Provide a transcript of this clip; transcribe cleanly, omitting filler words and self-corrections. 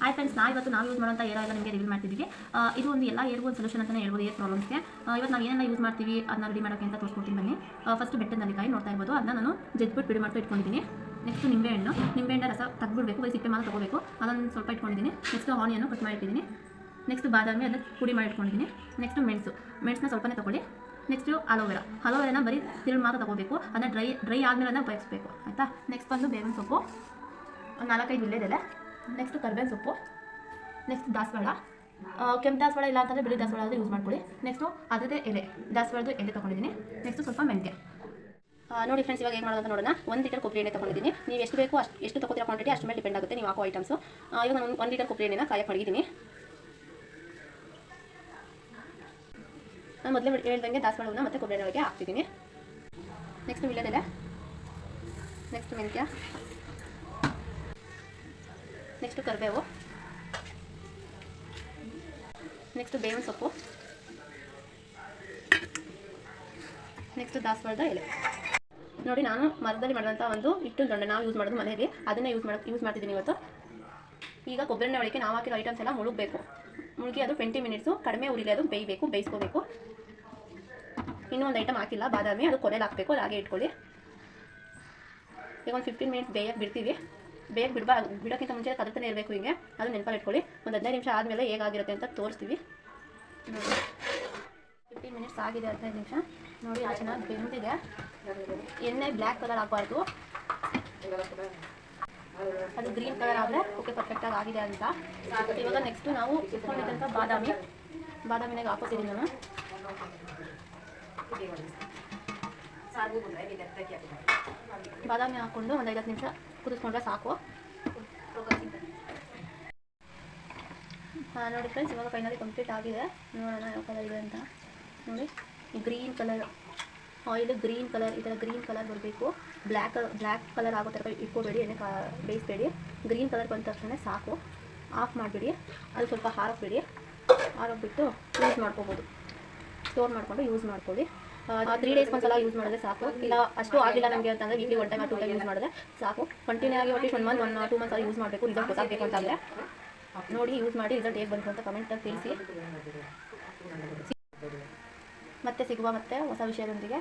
Hi friends, ನಾವು use ಮಾಡೋಂಥ air oil ನಿಮಗೆ ರಿವೀಲ್ ಮಾಡ್ತಿದ್ದೀವಿ. ಇದು ಒಂದು ಎಲ್ಲ ಏರ್ಗೂ ಒಂದು ಸೊಲ್ಯೂಷನ್ ಅಂತಲೇ ಹೇಳ್ಬೋದು ಏರ್ ಪ್ರಾಬ್ಲಮ್ಸ್ಗೆ. ಇವತ್ತು ನಾವು ಏನೆಲ್ಲ ಯೂಸ್ ಮಾಡ್ತೀವಿ ಅದನ್ನ ರೆಡಿ ಮಾಡೋಕ್ಕೆ ಅಂತ ತೋರಿಸ್ಕೊಡ್ತೀನಿ ಬನ್ನಿ. ಫಸ್ಟ್ ಬೆಟ್ಟದ ನೆಲ್ಲಿಕಾಯಿ ನೋಡ್ತಾ ಇರ್ಬೋದು, ಅದನ್ನ ನಾನು ಜಜ್ಬಿಟ್ಟು ಬಿಡಿ ಮಾಡ್ತಾ ಇಟ್ಕೊಂಡಿದ್ದೀನಿ. ನೆಕ್ಸ್ಟ್ ನಿಂಬೆಹಣ್ಣು ರಸ ತೆಗೆದ್ಬಿಡಬೇಕು, ಬರೀ ಸಿಪ್ಪೆ ಮಾತ್ರ ತೊಗೋಬೇಕು, ಅದನ್ನು ಸ್ವಲ್ಪ ಇಟ್ಕೊಂಡಿದ್ದೀನಿ. ನೆಕ್ಸ್ಟ್ ಆನಿಯನ್ನು ಕಟ್ ಮಾಡಿಟ್ಟಿದ್ದೀನಿ. ನೆಕ್ಸ್ಟ್ ಬಾದಾಮಿ ಅದನ್ನು ಪುಡಿ ಮಾಡಿ ಇಟ್ಕೊಂಡಿದ್ದೀನಿ. ನೆಕ್ಸ್ಟ್ ಮೆಣಸನ್ನ ಸ್ವಲ್ಪನೇ ತೊಗೊಳ್ಳಿ. ನೆಕ್ಸ್ಟು ಅಲೋವೆರಾನ ಬರೀ ತಿರುಳು ಮಾತ್ರ ತೊಗೋಬೇಕು, ಅದನ್ನ ಡ್ರೈ ಆದಮೇಲೆ ಅದನ್ನ ಉಪಯೋಗಿಸ್ಬೇಕು, ಆಯಿತಾ. ನೆಕ್ಸ್ಟ್ ಬಂದು ಬೇವಿನ ಸೊಪ್ಪು, ಒಂದು 4-5 ವಿಳ್ಯದೆಲೆ. ನೆಕ್ಸ್ಟ್ ಕರ್ಬೇವಿನ ಸೊಪ್ಪು. ನೆಕ್ಸ್ಟ್ ದಾಸವಾಳ, ಕೆಂಪು ದಾಸವಾಳ ಇಲ್ಲ ಅಂತಂದರೆ ಬಿಳಿ ದಾಸವಾಳ ಆದರೆ ಯೂಸ್ ಮಾಡ್ಕೊಳ್ಳಿ. ನೆಕ್ಸ್ಟು ಅದರದ್ದೇ ಎಲೆ, ದಾಸವಾಳದ ಎಲೆ ತೊಗೊಂಡಿದ್ದೀನಿ. ನೆಕ್ಸ್ಟ್ ಸ್ವಲ್ಪ ಮೆಂತ್ಯ. ನೋಡಿ ಫ್ರೆಂಡ್ಸ್, ಇವಾಗ ಏನು ಮಾಡೋದು ಅಂತ ನೋಡೋಣ. 1 ಲೀಟರ್ ಕೊಬ್ಬರಿ ಎಣ್ಣೆ ತೊಗೊಂಡಿದ್ದೀನಿ. ನೀವು ಎಷ್ಟು ಬೇಕು ಎಷ್ಟು ತೊಗೋತಿರೋ ಕ್ವಾಂಟಿಟಿ ಅಷ್ಟು ಮೇಲೆ ಡಿಪೆಂಡ್ ಆಗುತ್ತೆ ನೀವು ಹಾಕೋ ಐಟಮ್ಸು. ಇವಾಗ ನಾನು 1 ಲೀಟರ್ ಕೊಬ್ಬರಿ ಎಣ್ಣೆನ ಕಾಯಕ್ಕೆ ಮಡಗಿದ್ದೀನಿ. ನಾನು ಮೊದಲೇ ಹೇಳ್ದಂಗೆ ದಾಸವಾಳವನ್ನು ಮತ್ತು ಕೊಬ್ಬರಿ ಎಣ್ಣೆ ಒಳಗೆ ಹಾಕ್ತಿದ್ದೀನಿ. ನೆಕ್ಸ್ಟ್ ವಿಳ್ಯದೆಲೆ, ನೆಕ್ಸ್ಟ್ ಮೆಂತ್ಯ, ನೆಕ್ಸ್ಟ್ ಕರಿಬೇವು, ನೆಕ್ಸ್ಟ್ ಬೇವಿನ ಸೊಪ್ಪು, ನೆಕ್ಸ್ಟ್ ದಾಸವಾಳದ ಎಲೆ. ನೋಡಿ, ನಾನು ಮರದಲ್ಲಿ ಮಾಡಿದಂಥ ಒಂದು ಹಿಟ್ಟಿನ ದೊಣ್ಣೆ ನಾವು ಯೂಸ್ ಮಾಡೋದು ಮನೆಯಲ್ಲಿ, ಅದನ್ನೇ ಯೂಸ್ ಮಾಡ್ತಿದ್ದೀನಿ ಇವತ್ತು. ಈಗ ಕೊಬ್ಬರಿ ಎಣ್ಣೆ ಒಳಗೆ ನಾವು ಹಾಕಿರೋ ಐಟಮ್ಸ್ ಎಲ್ಲ ಮುಳುಗಿ ಅದು 20 ಮಿನಿಟ್ಸು ಕಡಿಮೆ ಉರಿಲಿ ಅದು ಬೇಯಿಸ್ಕೋಬೇಕು. ಇನ್ನೂ ಒಂದು ಐಟಮ್ ಹಾಕಿಲ್ಲ, ಬಾದಾಮಿ, ಅದು ಕೊನೆಯಲ್ಲಿ ಹಾಕಬೇಕು, ಅದು ಹಾಗೆ ಇಟ್ಕೊಳ್ಳಿ. ಈಗ ಒಂದು 15 ಮಿನಿಟ್ಸ್ ಬೇಯಕ್ಕೆ ಬಿಡ್ತೀವಿ. ಬಿಡೋಕ್ಕಿಂತ ಮುಂಚೆ ಕದರ್ತಾನೆ ಇರಬೇಕು, ಹಿಂಗೆ ಅದು ನೆನಪಲ್ಲಿ ಇಟ್ಕೊಳ್ಳಿ. ಒಂದು 15 ನಿಮಿಷ ಆದಮೇಲೆ ಹೇಗಾಗಿರುತ್ತೆ ಅಂತ ತೋರಿಸ್ತೀವಿ. 15 ಮಿನಿಟ್ಸ್ ಆಗಿದೆ, 15 ನಿಮಿಷ. ನೋಡಿ, ಅದು ಚೆನ್ನಾಗಿ ಬೆಂದಿದೆ. ಎಣ್ಣೆ ಬ್ಲ್ಯಾಕ್ ಕಲರ್ ಆಗಬಾರ್ದು, ಅದು ಗ್ರೀನ್ ಕಲರ್ ಆದರೆ ಓಕೆ, ಪರ್ಫೆಕ್ಟಾಗಿ ಆಗಿದೆ ಅಂತ. ಇವಾಗ ನೆಕ್ಸ್ಟು ನಾವು ಇಟ್ಕೊಂಡಿದ್ದಂಥ ಬಾದಾಮಿನಾಗ ಹಾಕೋತಿದ್ದೀನಿ ನಾನು. ಬಾದಾಮಿ ಹಾಕ್ಕೊಂಡು ಒಂದು 5-10 ನಿಮಿಷ ಕುದಿಸ್ಕೊಂಡ್ರೆ ಸಾಕು. ನೋಡಿ ಫ್ರೆಂಡ್ಸ್, ಇವಾಗ ಫೈನಲಿ ಕಂಪ್ಲೀಟ್ ಆಗಿದೆ. ನೋಡೋಣ ಯಾವ ಕಲರ್ ಇದೆ ಅಂತ. ನೋಡಿ, green colour oil, green colour, ಈ ಥರ ಗ್ರೀನ್ ಕಲರ್ ಬರಬೇಕು. ಬ್ಲ್ಯಾಕ್ ಕಲರ್ ಆಗೋ ಥರ ಇಟ್ಕೋಬೇಡಿ, ಎಣ್ಣೆ ಬೇಯಿಸಬೇಡಿ. ಗ್ರೀನ್ ಕಲರ್ ಬಂದ ತಕ್ಷಣ ಸಾಕು, ಆಫ್ ಮಾಡಿಬಿಡಿ. ಅದು ಸ್ವಲ್ಪ ಆರೋಗ್ಬಿಟ್ಟು ಯೂಸ್ ಮಾಡ್ಕೋಬೋದು. ಸ್ಟೋರ್ ಮಾಡಿಕೊಂಡು ಯೂಸ್ ಮಾಡ್ಕೊಳ್ಳಿ. 3 ಡೇಸ್ಗೆ ಒಂದ್ಸಲ ಯೂಸ್ ಮಾಡಿದ್ರೆ ಸಾಕು. ಇಲ್ಲ ಅಷ್ಟು ಆಗಿಲ್ಲ ನನಗೆ ಅಂತಂದರೆ ವೀಕ್ಲಿ 1 ಟೈಮ್ 2 ಟೈಮ್ ಯೂಸ್ ಮಾಡಿದ್ರೆ ಸಾಕು. ಕಂಟಿನ್ಯೂ ಆಗಿ ಒಟ್ಟು 1 ಮಂತ್ 2 ಮಂತ್ಸ್ ಯೂಸ್ ಮಾಡಬೇಕು. ರಿಸಲ್ಟ್ ಗೊತ್ತಾಗಬೇಕು ಅಂತಂದರೆ ನೋಡಿ, ಯೂಸ್ ಮಾಡಿ ರಿಸಲ್ಟ್ ಹೇಗೆ ಬಂತು ಅಂತ ಕಮೆಂಟಲ್ಲಿ ತಿಳಿಸಿ. ಮತ್ತೆ ಸಿಗುವ ಹೊಸ ವಿಷಯದೊಂದಿಗೆ.